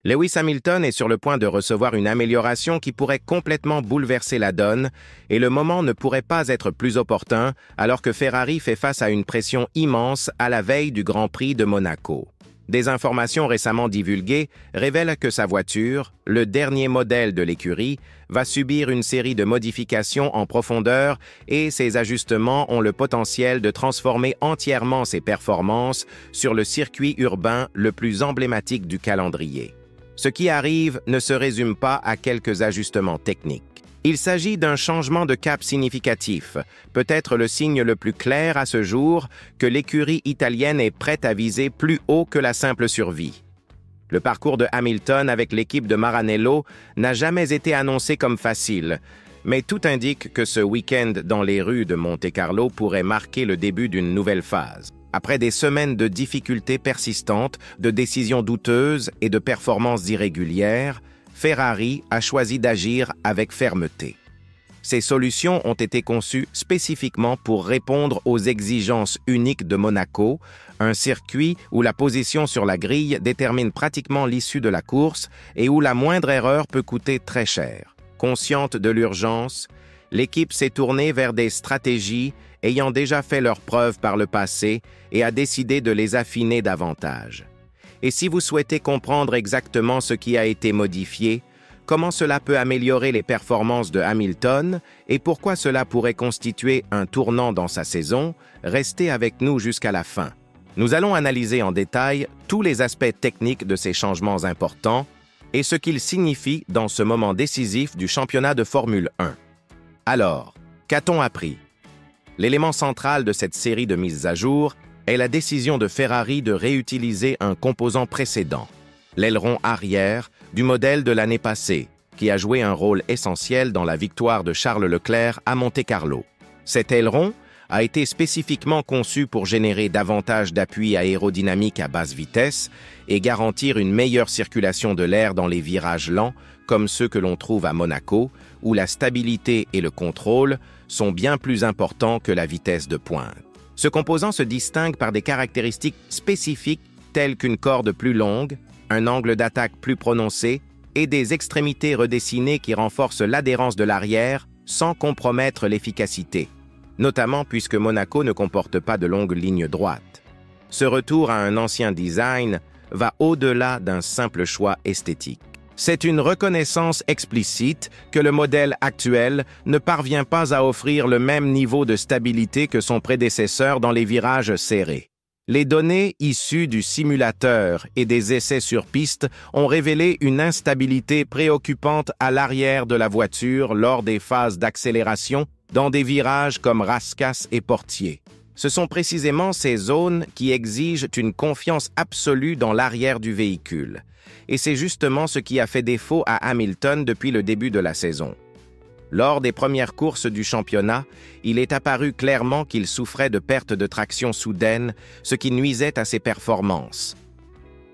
Lewis Hamilton est sur le point de recevoir une amélioration qui pourrait complètement bouleverser la donne, et le moment ne pourrait pas être plus opportun alors que Ferrari fait face à une pression immense à la veille du Grand Prix de Monaco. Des informations récemment divulguées révèlent que sa voiture, le dernier modèle de l'écurie, va subir une série de modifications en profondeur et ces ajustements ont le potentiel de transformer entièrement ses performances sur le circuit urbain le plus emblématique du calendrier. Ce qui arrive ne se résume pas à quelques ajustements techniques. Il s'agit d'un changement de cap significatif, peut-être le signe le plus clair à ce jour que l'écurie italienne est prête à viser plus haut que la simple survie. Le parcours de Hamilton avec l'équipe de Maranello n'a jamais été annoncé comme facile, mais tout indique que ce week-end dans les rues de Monte-Carlo pourrait marquer le début d'une nouvelle phase. Après des semaines de difficultés persistantes, de décisions douteuses et de performances irrégulières, Ferrari a choisi d'agir avec fermeté. Ces solutions ont été conçues spécifiquement pour répondre aux exigences uniques de Monaco, un circuit où la position sur la grille détermine pratiquement l'issue de la course et où la moindre erreur peut coûter très cher. Consciente de l'urgence, l'équipe s'est tournée vers des stratégies ayant déjà fait leurs preuves par le passé et a décidé de les affiner davantage. Et si vous souhaitez comprendre exactement ce qui a été modifié, comment cela peut améliorer les performances de Hamilton et pourquoi cela pourrait constituer un tournant dans sa saison, restez avec nous jusqu'à la fin. Nous allons analyser en détail tous les aspects techniques de ces changements importants et ce qu'ils signifient dans ce moment décisif du championnat de Formule 1. Alors, qu'a-t-on appris? L'élément central de cette série de mises à jour est la décision de Ferrari de réutiliser un composant précédent, l'aileron arrière du modèle de l'année passée, qui a joué un rôle essentiel dans la victoire de Charles Leclerc à Monte-Carlo. Cet aileron a été spécifiquement conçu pour générer davantage d'appui aérodynamique à basse vitesse et garantir une meilleure circulation de l'air dans les virages lents, comme ceux que l'on trouve à Monaco, où la stabilité et le contrôle sont bien plus importants que la vitesse de pointe. Ce composant se distingue par des caractéristiques spécifiques telles qu'une corde plus longue, un angle d'attaque plus prononcé et des extrémités redessinées qui renforcent l'adhérence de l'arrière sans compromettre l'efficacité, notamment puisque Monaco ne comporte pas de longues lignes droites. Ce retour à un ancien design va au-delà d'un simple choix esthétique. C'est une reconnaissance explicite que le modèle actuel ne parvient pas à offrir le même niveau de stabilité que son prédécesseur dans les virages serrés. Les données issues du simulateur et des essais sur piste ont révélé une instabilité préoccupante à l'arrière de la voiture lors des phases d'accélération dans des virages comme Rascasse et Portier. Ce sont précisément ces zones qui exigent une confiance absolue dans l'arrière du véhicule. Et c'est justement ce qui a fait défaut à Hamilton depuis le début de la saison. Lors des premières courses du championnat, il est apparu clairement qu'il souffrait de pertes de traction soudaines, ce qui nuisait à ses performances.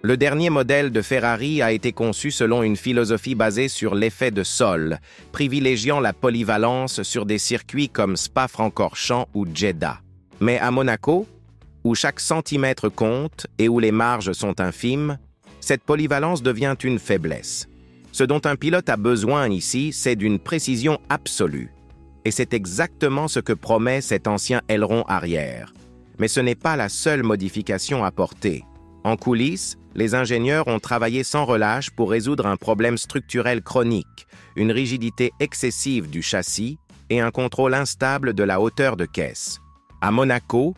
Le dernier modèle de Ferrari a été conçu selon une philosophie basée sur l'effet de sol, privilégiant la polyvalence sur des circuits comme Spa-Francorchamps ou Jeddah. Mais à Monaco, où chaque centimètre compte et où les marges sont infimes, cette polyvalence devient une faiblesse. Ce dont un pilote a besoin ici, c'est d'une précision absolue. Et c'est exactement ce que promet cet ancien aileron arrière. Mais ce n'est pas la seule modification apportée. En coulisses, les ingénieurs ont travaillé sans relâche pour résoudre un problème structurel chronique, une rigidité excessive du châssis et un contrôle instable de la hauteur de caisse. À Monaco,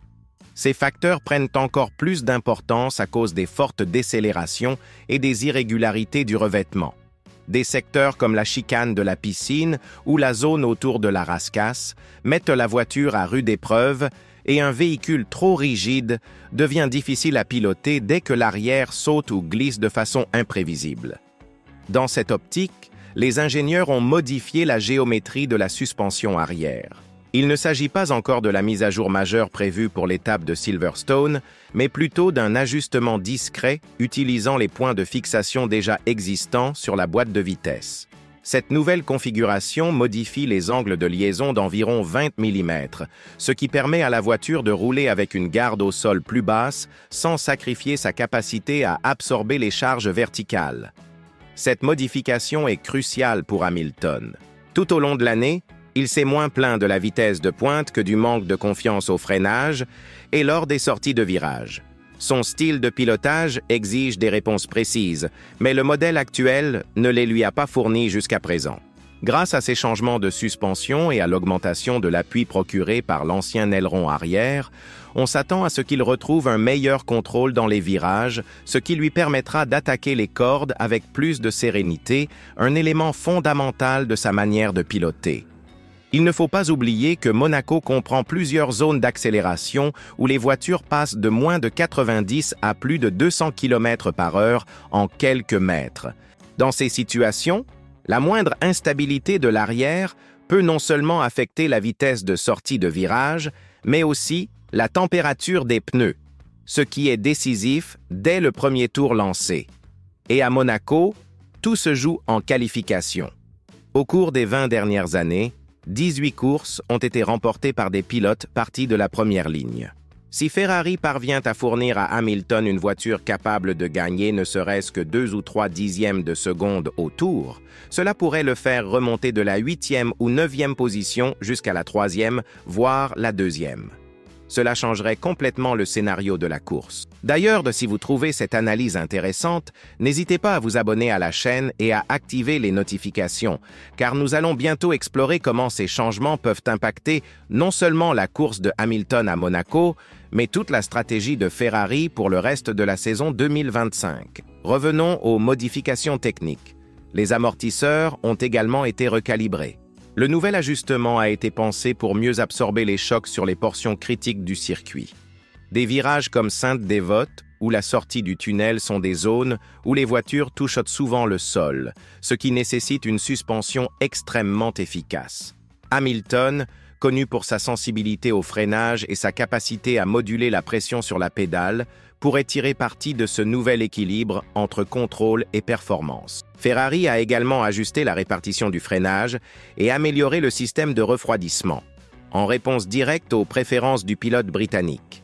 ces facteurs prennent encore plus d'importance à cause des fortes décélérations et des irrégularités du revêtement. Des secteurs comme la chicane de la piscine ou la zone autour de la Rascasse mettent la voiture à rude épreuve et un véhicule trop rigide devient difficile à piloter dès que l'arrière saute ou glisse de façon imprévisible. Dans cette optique, les ingénieurs ont modifié la géométrie de la suspension arrière. Il ne s'agit pas encore de la mise à jour majeure prévue pour l'étape de Silverstone, mais plutôt d'un ajustement discret utilisant les points de fixation déjà existants sur la boîte de vitesse. Cette nouvelle configuration modifie les angles de liaison d'environ 20 mm, ce qui permet à la voiture de rouler avec une garde au sol plus basse sans sacrifier sa capacité à absorber les charges verticales. Cette modification est cruciale pour Hamilton. Tout au long de l'année, il s'est moins plaint de la vitesse de pointe que du manque de confiance au freinage et lors des sorties de virage. Son style de pilotage exige des réponses précises, mais le modèle actuel ne les lui a pas fournies jusqu'à présent. Grâce à ces changements de suspension et à l'augmentation de l'appui procuré par l'ancien aileron arrière, on s'attend à ce qu'il retrouve un meilleur contrôle dans les virages, ce qui lui permettra d'attaquer les cordes avec plus de sérénité, un élément fondamental de sa manière de piloter. Il ne faut pas oublier que Monaco comprend plusieurs zones d'accélération où les voitures passent de moins de 90 à plus de 200 km/h en quelques mètres. Dans ces situations, la moindre instabilité de l'arrière peut non seulement affecter la vitesse de sortie de virage, mais aussi la température des pneus, ce qui est décisif dès le premier tour lancé. Et à Monaco, tout se joue en qualification. Au cours des 20 dernières années, 18 courses ont été remportées par des pilotes partis de la première ligne. Si Ferrari parvient à fournir à Hamilton une voiture capable de gagner ne serait-ce que 2 ou 3 dixièmes de seconde au tour, cela pourrait le faire remonter de la 8e ou 9e position jusqu'à la 3e, voire la 2e. Cela changerait complètement le scénario de la course. D'ailleurs, si vous trouvez cette analyse intéressante, n'hésitez pas à vous abonner à la chaîne et à activer les notifications, car nous allons bientôt explorer comment ces changements peuvent impacter non seulement la course de Hamilton à Monaco, mais toute la stratégie de Ferrari pour le reste de la saison 2025. Revenons aux modifications techniques. Les amortisseurs ont également été recalibrés. Le nouvel ajustement a été pensé pour mieux absorber les chocs sur les portions critiques du circuit. Des virages comme Sainte-Dévote ou la sortie du tunnel sont des zones où les voitures touchent souvent le sol, ce qui nécessite une suspension extrêmement efficace. Hamilton, connu pour sa sensibilité au freinage et sa capacité à moduler la pression sur la pédale, pourrait tirer parti de ce nouvel équilibre entre contrôle et performance. Ferrari a également ajusté la répartition du freinage et amélioré le système de refroidissement, en réponse directe aux préférences du pilote britannique.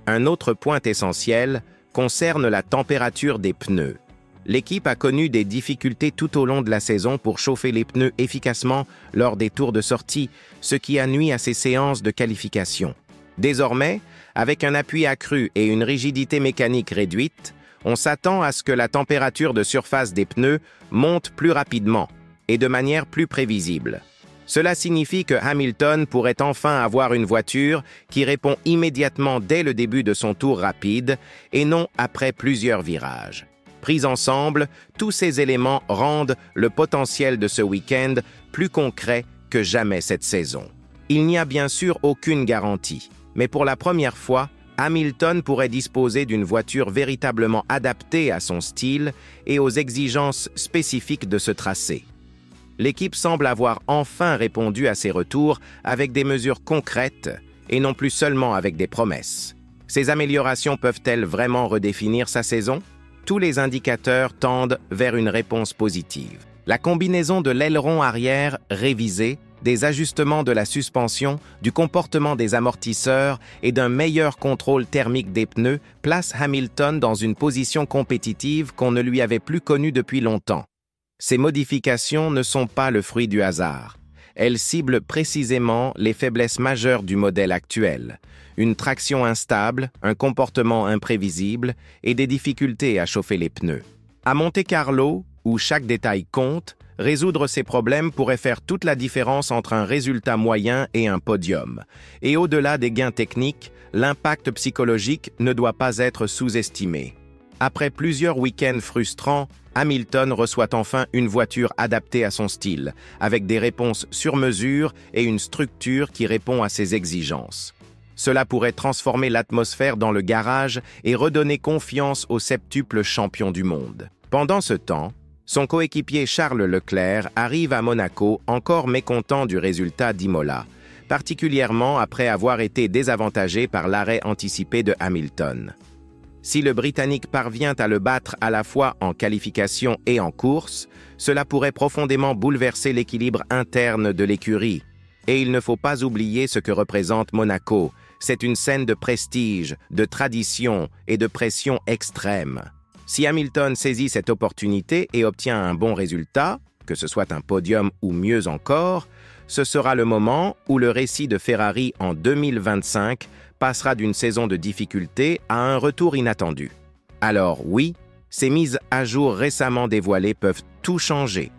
Un autre point essentiel concerne la température des pneus. L'équipe a connu des difficultés tout au long de la saison pour chauffer les pneus efficacement lors des tours de sortie, ce qui a nui à ses séances de qualification. Désormais, avec un appui accru et une rigidité mécanique réduite, on s'attend à ce que la température de surface des pneus monte plus rapidement et de manière plus prévisible. Cela signifie que Hamilton pourrait enfin avoir une voiture qui répond immédiatement dès le début de son tour rapide et non après plusieurs virages. Pris ensemble, tous ces éléments rendent le potentiel de ce week-end plus concret que jamais cette saison. Il n'y a bien sûr aucune garantie, mais pour la première fois, Hamilton pourrait disposer d'une voiture véritablement adaptée à son style et aux exigences spécifiques de ce tracé. L'équipe semble avoir enfin répondu à ses retours avec des mesures concrètes et non plus seulement avec des promesses. Ces améliorations peuvent-elles vraiment redéfinir sa saison? Tous les indicateurs tendent vers une réponse positive. La combinaison de l'aileron arrière révisé, des ajustements de la suspension, du comportement des amortisseurs et d'un meilleur contrôle thermique des pneus place Hamilton dans une position compétitive qu'on ne lui avait plus connue depuis longtemps. Ces modifications ne sont pas le fruit du hasard. Elles ciblent précisément les faiblesses majeures du modèle actuel. Une traction instable, un comportement imprévisible et des difficultés à chauffer les pneus. À Monte-Carlo, où chaque détail compte, résoudre ces problèmes pourrait faire toute la différence entre un résultat moyen et un podium. Et au-delà des gains techniques, l'impact psychologique ne doit pas être sous-estimé. Après plusieurs week-ends frustrants, Hamilton reçoit enfin une voiture adaptée à son style, avec des réponses sur mesure et une structure qui répond à ses exigences. Cela pourrait transformer l'atmosphère dans le garage et redonner confiance au septuple champion du monde. Pendant ce temps, son coéquipier Charles Leclerc arrive à Monaco encore mécontent du résultat d'Imola, particulièrement après avoir été désavantagé par l'arrêt anticipé de Hamilton. Si le Britannique parvient à le battre à la fois en qualification et en course, cela pourrait profondément bouleverser l'équilibre interne de l'écurie. Et il ne faut pas oublier ce que représente Monaco. C'est une scène de prestige, de tradition et de pression extrême. Si Hamilton saisit cette opportunité et obtient un bon résultat, que ce soit un podium ou mieux encore, ce sera le moment où le récit de Ferrari en 2025 passera d'une saison de difficulté à un retour inattendu. Alors oui, ces mises à jour récemment dévoilées peuvent tout changer.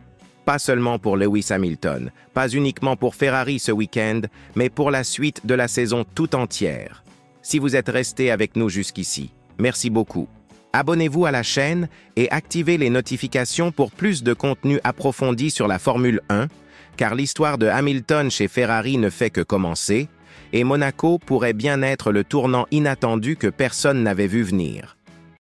Pas seulement pour Lewis Hamilton, pas uniquement pour Ferrari ce week-end, mais pour la suite de la saison tout entière. Si vous êtes resté avec nous jusqu'ici, merci beaucoup. Abonnez-vous à la chaîne et activez les notifications pour plus de contenu approfondi sur la Formule 1, car l'histoire de Hamilton chez Ferrari ne fait que commencer, et Monaco pourrait bien être le tournant inattendu que personne n'avait vu venir.